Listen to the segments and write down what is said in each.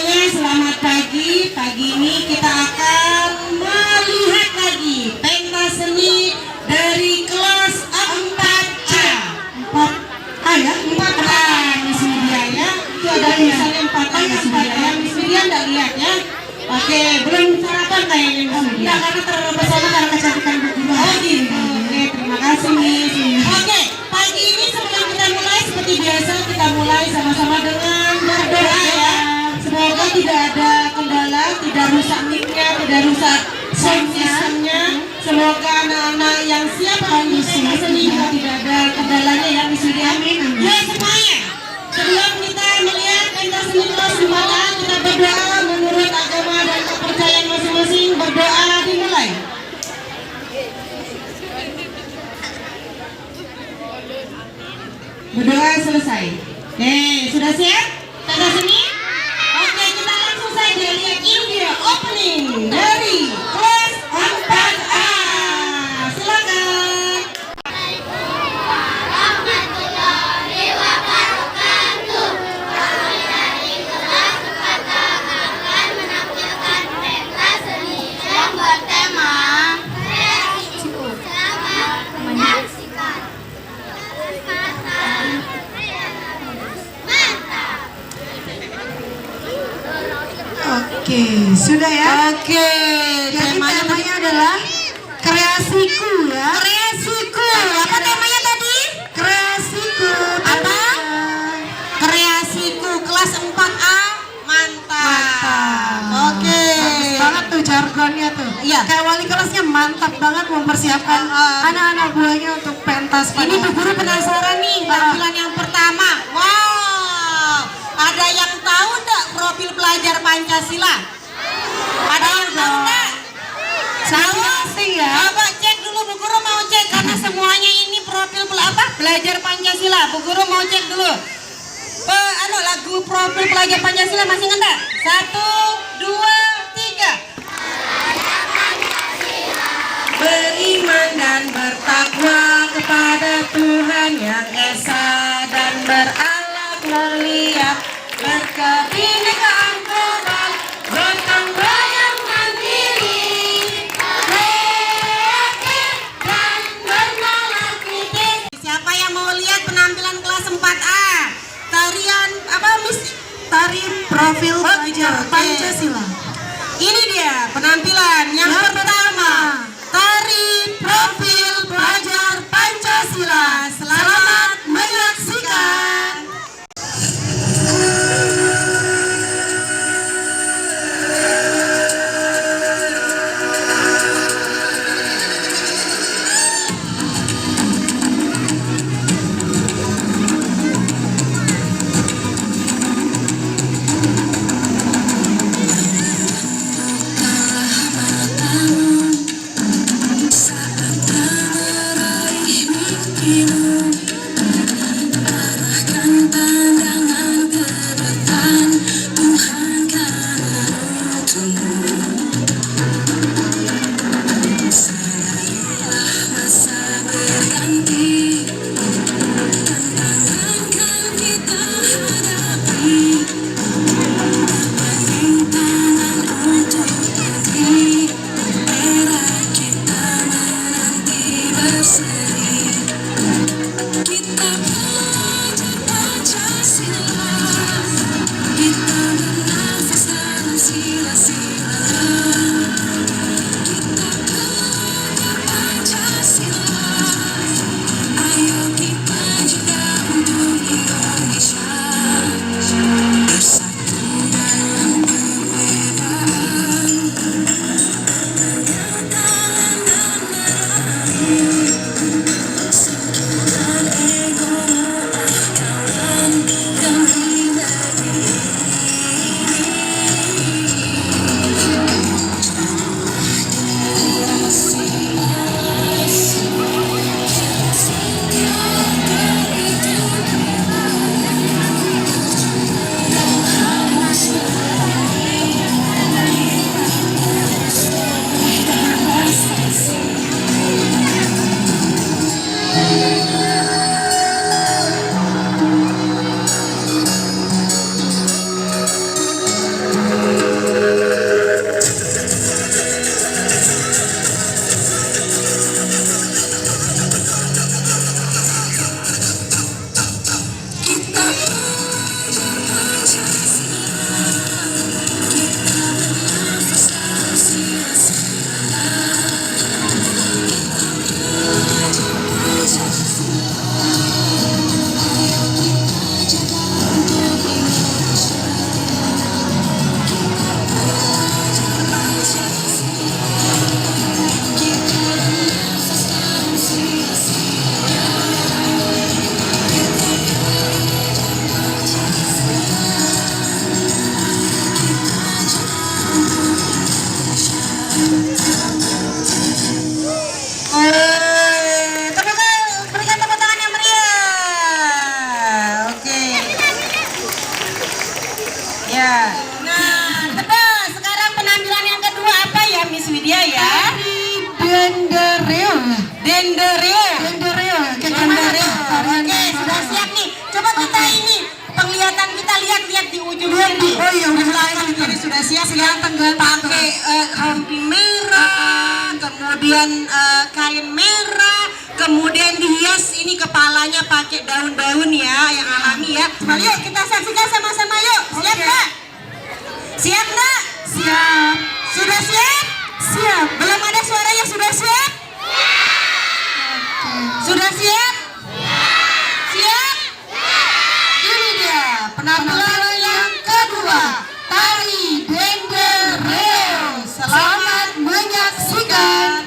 semuanya, selamat pagi. Pagi ini kita akan melihat lagi pentas seni dari kelas 4A. 4A ya? 4A Miss Media ya. Itu ada misalnya 4A ya, 4A ya. Miss Media nggak lihat ya? Oke, belum sarapan kayaknya Miss Media. Enggak, karena terlalu pesona karena kecantikan berdua. Oh gitu. Oke, terima kasih Miss. Oke, pagi ini sebelum kita mulai seperti biasa kita mulai sama-sama dengan berdoa ya. Semoga tidak ada kendala, tidak rusak mic-nya, tidak rusak sound system-nya. Semoga anak-anak yang siap mengisi seni juga tidak ada kendalanya ya Miss Media. Ya semuanya. Sebelum kita melihat pentas seni kelas 4A, kita berdoa menurut agama dan kepercayaan masing-masing. Berdoa dimulai. Berdoa selesai. Sudah siap? Pentas seni? Oke, kita langsung saja lihat ini dia opening dari kelas 4A. Silakan. Oke, sudah ya? Oke, Jadi temanya adalah kreasiku ya. Kreasiku. Apa temanya tadi? Kreasiku. Apa? Kreasiku kelas 4A. Mantap. Oke. Bagus banget tuh jargonnya tuh. Iya. Kayak wali kelasnya mantap banget mempersiapkan anak-anak buahnya untuk pentas. Ini Bu Guru penasaran nih tampilan yang pertama. Wow. Ada yang tahu enggak profil pelajar Pancasila? Ada yang tahu enggak? Tahu? Ya. Coba cek dulu, Bu Guru mau cek karena semuanya ini profil belajar Pancasila. Bu Guru mau cek dulu. Lagu profil pelajar Pancasila masih enggak? 1, 2, 3. Beriman dan bertakwa kepada Tuhan yang Esa dan berakhlak mulia, berkebinekaan global, gotong royong mandiri, kreatif dan bernalar kritis. Siapa yang mau lihat penampilan kelas 4A? Tarian apa Miss? Tari profil pelajar Pancasila. Ini dia penampilan yang pertama. Tari profil pelajar Pancasila. Selamat menyaksikan. Matamu Ya. Nah, tebak. Sekarang penampilan yang kedua apa ya Miss Widya ya? Dendereo. Dendereo. Dendereo. Dendereo. Oke, sudah siap nih. Coba kita ini penglihatan kita lihat di ujung sini. Oh iya, udah belakang mulai. ini sudah siap ya. Ganteng-ganteng. Pakai kamping merah, kemudian kain merah, kemudian dihias ini kepalanya pakai daun-daun ya yang alami ya. Coba yuk kita saksikan sama-sama yuk. Siap nggak? Siap nggak? Siap. Sudah siap? Siap. Belum ada suaranya, sudah siap? Sudah siap? Siap? Ini dia penampilan yang kedua, tari Dendereo. Selamat menyaksikan.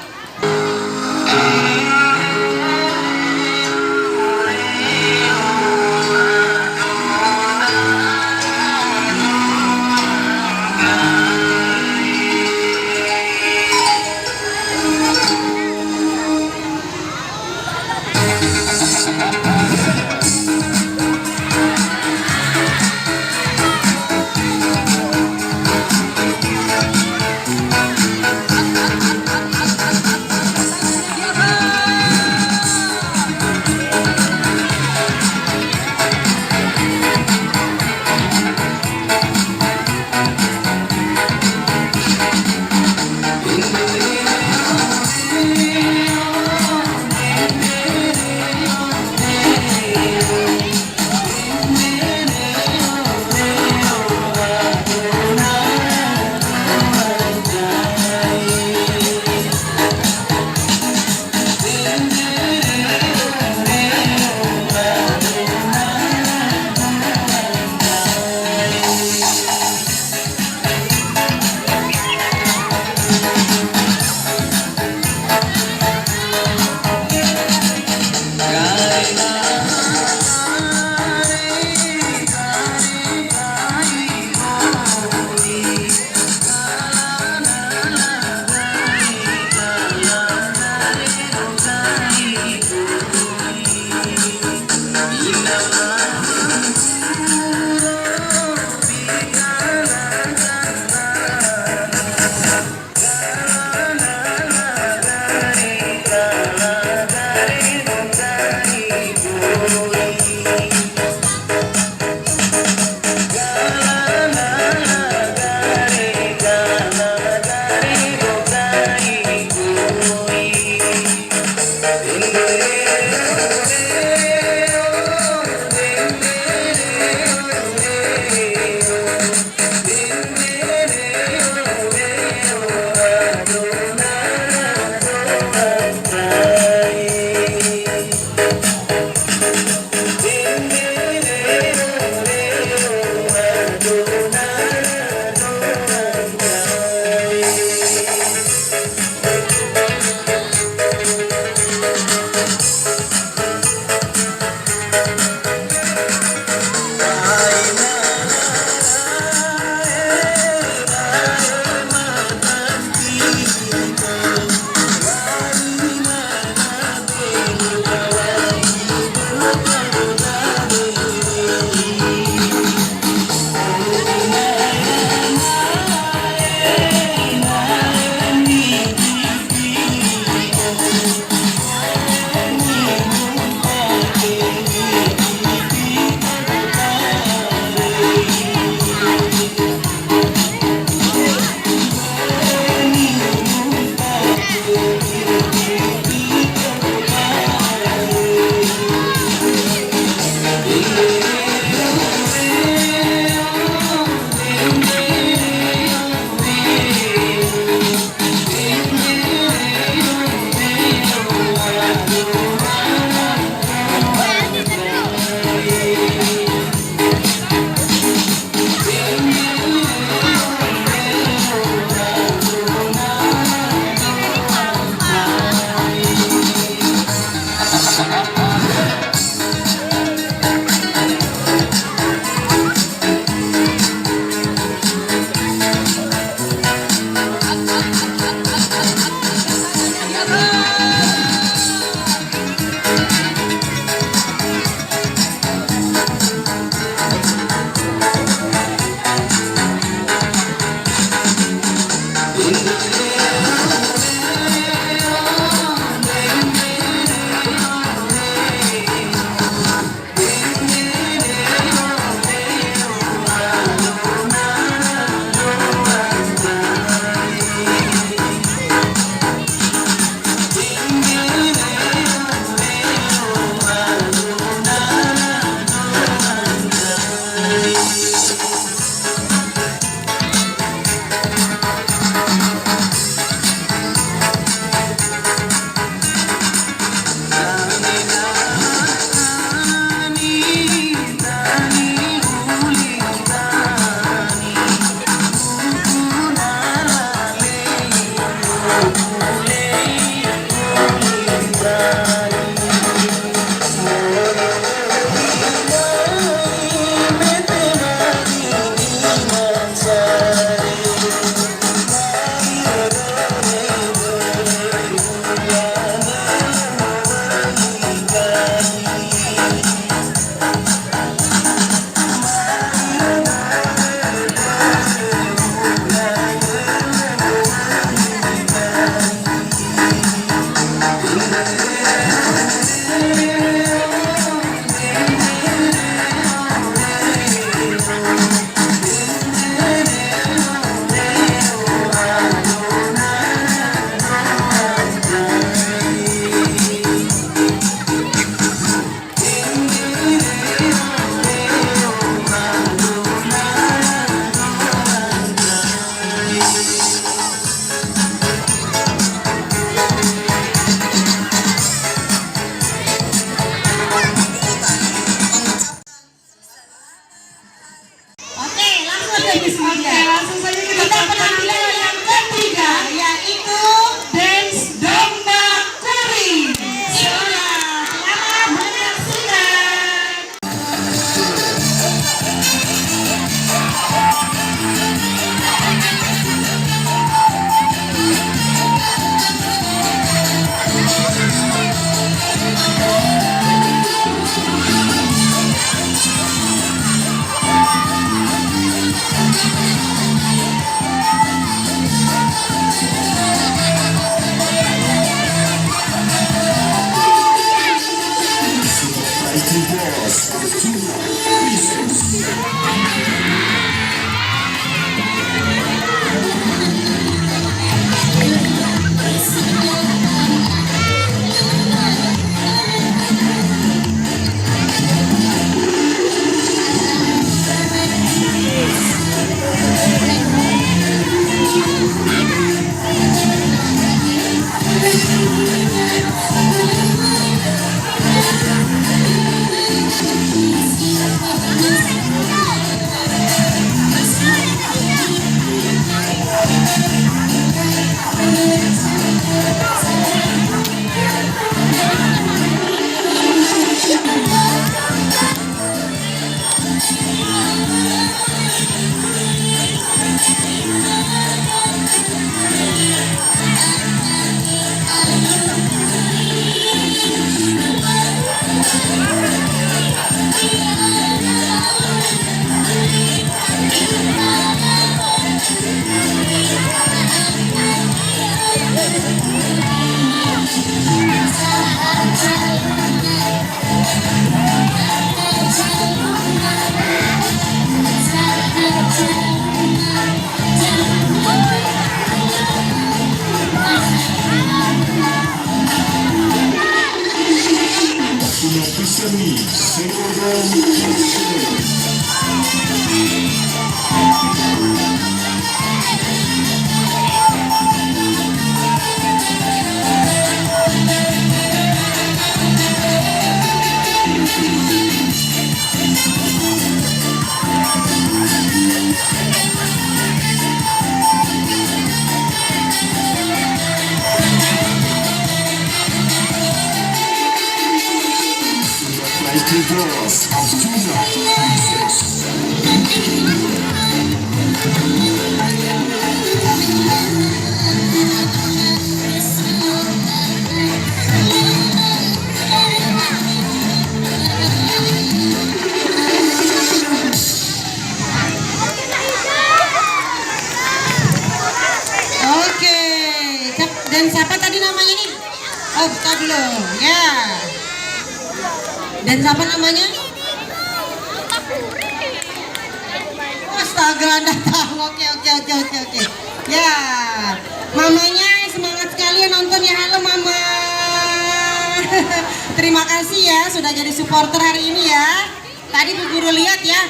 sudah Miss Lydia. Oke, langsung saja kita penampilan yang ketiga yaitu dance domba kuring. Iya, selamat menyaksikan. Oke, dan siapa tadi namanya nih? Oh, buka dulu, ya. Dan siapa namanya? Astaga, Anda tahu. Oke. Ya, mamanya semangat sekali ya nonton ya. Halo Mama. Terima kasih ya sudah jadi supporter hari ini ya. Tadi Bu Guru lihat ya,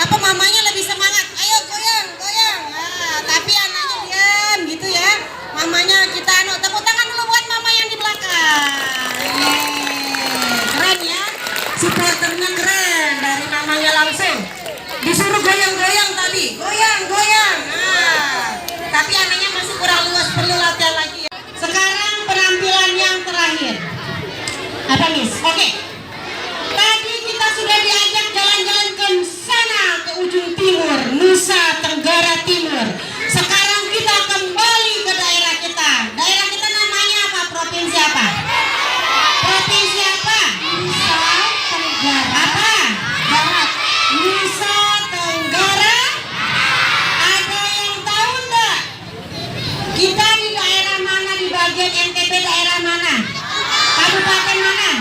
apa mamanya lebih semangat. Ayo goyang. Nah, tapi anaknya diam gitu ya. Mamanya kita tepuk tangan dulu buat mama yang di belakang. Keren ya. Supporternya keren, dari mamanya langsung disuruh goyang-goyang tadi. Goyang. Nah, tapi anaknya masih kurang luas, perlu latihan lagi ya. Sekarang penampilan yang terakhir. Apa Miss? Oke. Tadi kita sudah diajak jalan-jalan ke sana, ke ujung timur, Nusa Tenggara Timur. Sekarang kita kembali ke daerah kita. Daerah kita namanya apa? Provinsi apa? Provinsi apa? Nusa Tenggara. Apa? Barat. Nusa Tenggara. Ada yang tahu enggak? Kita di daerah mana, di bagian NTB daerah mana? Kabupaten mana?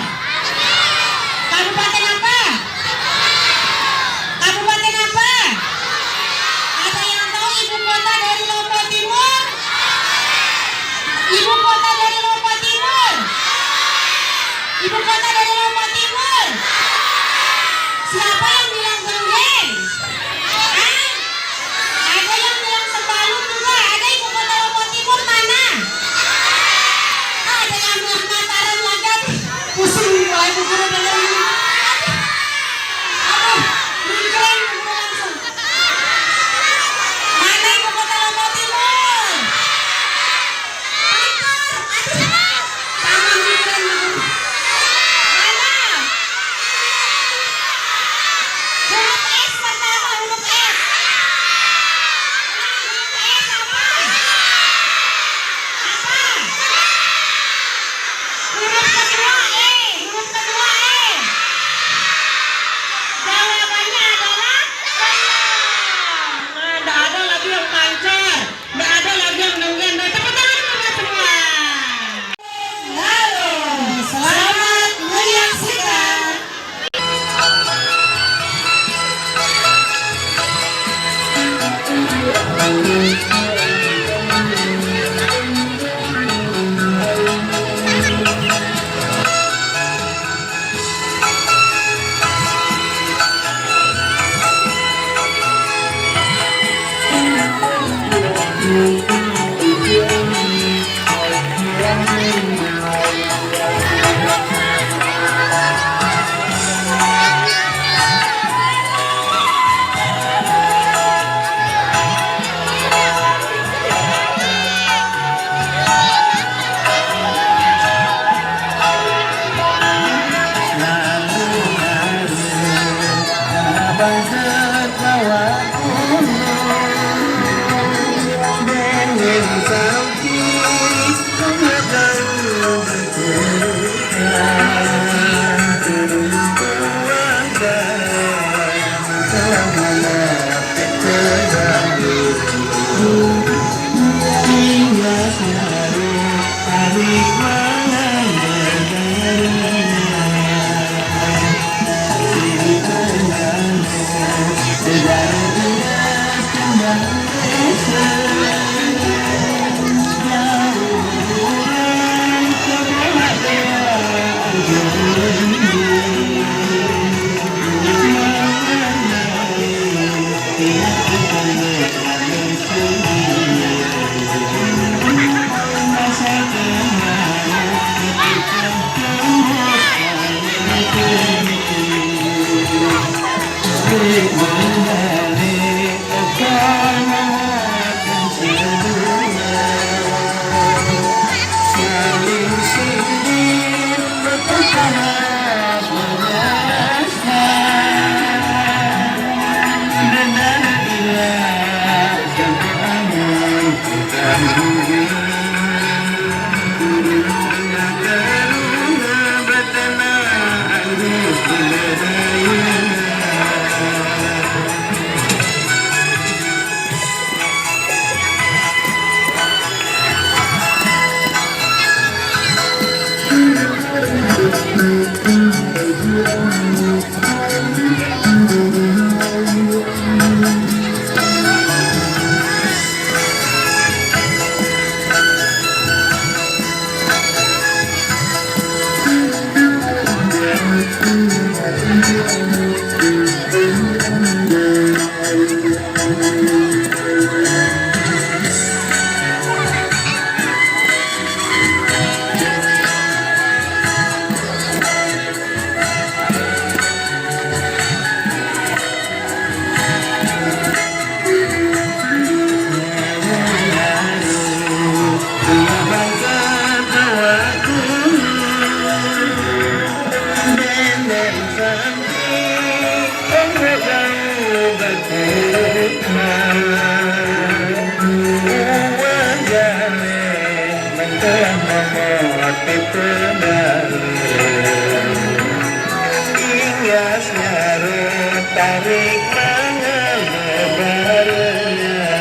Tarik mangan lebarnya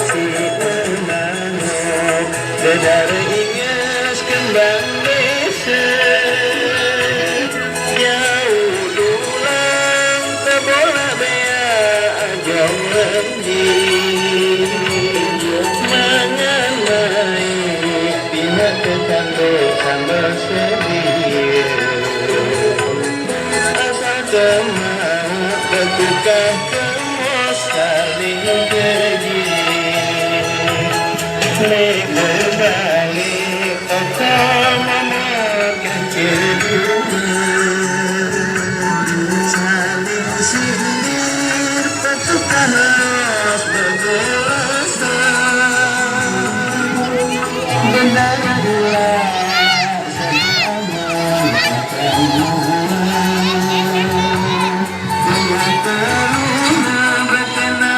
si menangok dedar inges kembang desa jauh dulang tebola bea ajong lenji mangan naik pihak tetangga sambal sedih semangat bertukar kemos saling pergi balik kau memakan kedua saling sindir bertukar los bergelasan benar dua teruna berkena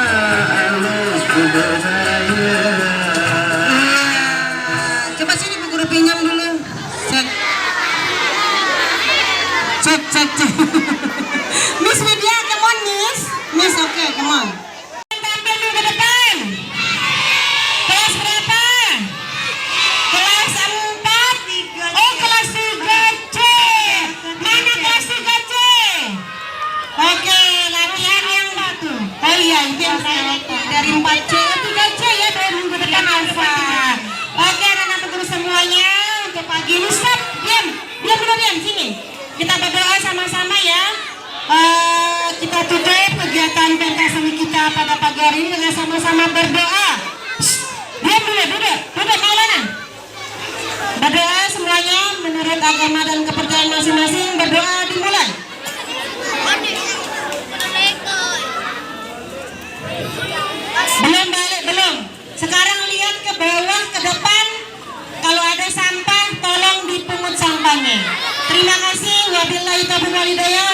Kalian sini. Kita berdoa sama-sama ya. Kita tutup kegiatan pentas seni kita pada pagi hari ini dengan sama-sama berdoa. Diam dulu, duduk Maulana. Berdoa semuanya menurut agama dan kepercayaan masing-masing. Berdoa dimulai. Belum balik, belum. Sekarang lihat ke bawah, ke depan. Kalau ada sampah, tolong dipungut sampahnya. Terima kasih. Wabillahi taufiq wal hidayah.